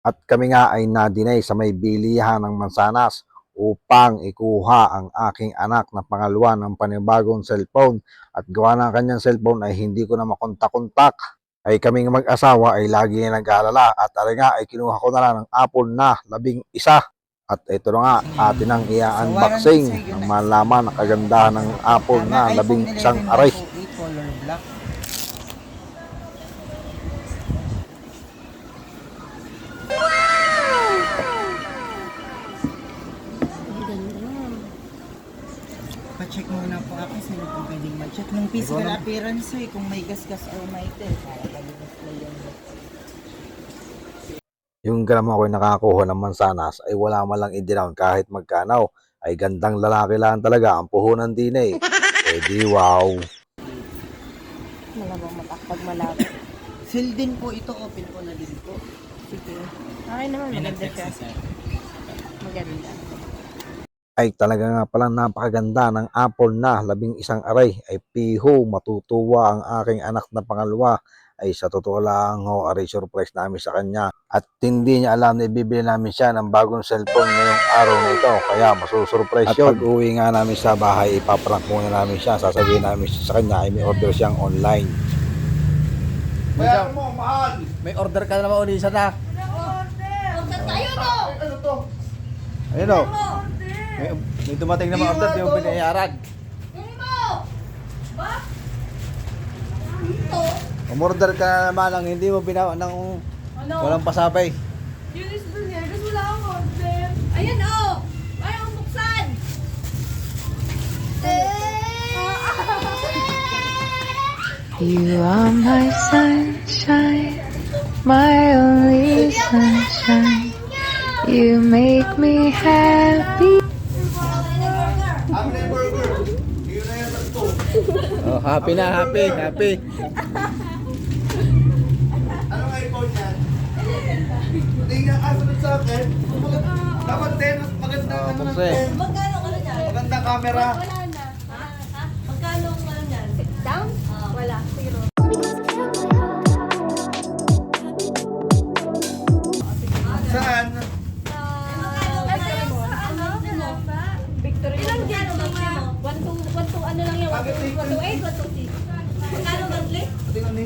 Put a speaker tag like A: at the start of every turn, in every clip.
A: At kami nga ay na-deny sa may bilihan ng mansanas upang ikuha ang aking anak na pangalawa ng panibagong cellphone. At gawa ng kanyang cellphone ay hindi ko na makontak-kontak. Ay kaming mag-asawa ay lagi na nag-aalala at nga ay kinuha ko na lang ng Apple na 11. At ito na nga, atin ang i-unboxing ng malaman ang kagandahan ng Apple na 11 aray.
B: Color black. Pa-check muna po ako sa kung pwedeng mag-check ng physical appearance kung may gasgas or may tel.
A: Yung gramo ako'y nakakuha ng mansanas ay wala man lang i-down kahit magkano. Ay gandang lalaki lang talaga ang puhunan din eh. Eh di wow.
C: Malabang matakpag malapit.
B: Seal din po ito, open po na din po.
C: Sige. Okay naman, maganda siya. Maganda.
A: Ay talaga nga palang napakaganda ng Apple na 11 aray. Ay piho, matutuwa ang aking anak na pangalawa. Ay sa totoo lang ho, aray surprise namin sa kanya. At hindi niya alam na ibibili namin siya ng bagong cellphone ngayong araw na ito. Kaya masusurprise yun. At pag uwi nga namin sa bahay, ipaprank muna namin siya. Sasabihin namin sa kanya ay may order siyang online.
D: Bayaran mo, mahal!
B: May order ka na naman uli isa na.
C: Order tayo no!
D: Ano to?
B: Ayun o. May dumating na mga order, di mo binayaran.
C: Hindi mo! Ba? Ito?
B: Umorder ka na naman ang hindi mo binawa ng
C: Ano?
B: walang pasabay.
C: Yun is dun eh. Kasi wala akong order. Ayan oh! Ayaw buksan!
E: You are my sunshine, my only sunshine. You make me happy.
D: Amne burger! Yun na yan sa ito.
B: Oh, happy na, happy.
D: Anong iPhone yan? Hindi nga kasunod sa akin. Dapat din, mas maganda
B: Oh,
D: ano
B: bukse.
D: natin.
C: Magkano ka na dyan?
D: Maganda camera.
C: Wala na. Ha? Magkano ka na dyan? Down? Wala. Zero.
D: Saan?
C: Victory. Ilang dyan ang maximum? 1 to ano lang yan? 1 to 8? 1 to 6? Magkano monthly?
D: Tingnan ni.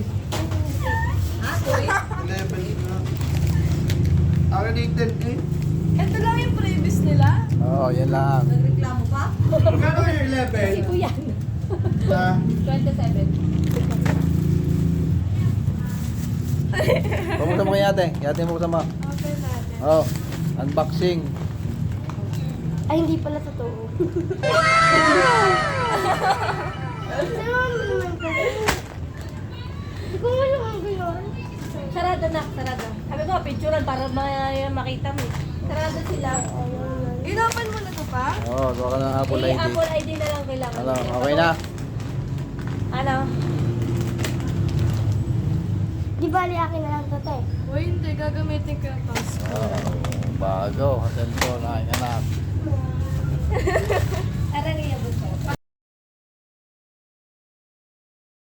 C: Ha? 2
D: 11 na. Akin yung 10 eh.
C: Ito lang yung previous nila?
B: Oh, yan lang.
C: Nagreklamo pa?
D: Magkano yung
C: Kasi
D: 11?
C: po yan.
D: Na?
C: 27.
B: Pumusta mo kay ate? Ate mo kasama.
C: Okay natin.
B: Oh, unboxing.
C: Ay, hindi pala totoo. Hindi ko nga naman gano'n. Sarado na, sarado. Sabi ko, picturean para makita mo. Sarado sila. Inopen mo na to pa?
B: Oh, gawa ka ng Apple ID.
C: Apple ID na lang kailangan.
B: Ano, okay na?
C: Ano?
F: Di bali akin na lang to, te.
C: Uy, hindi. Gagamitin ko yung passport.
B: Oh, bago. Cellphone, aking anak.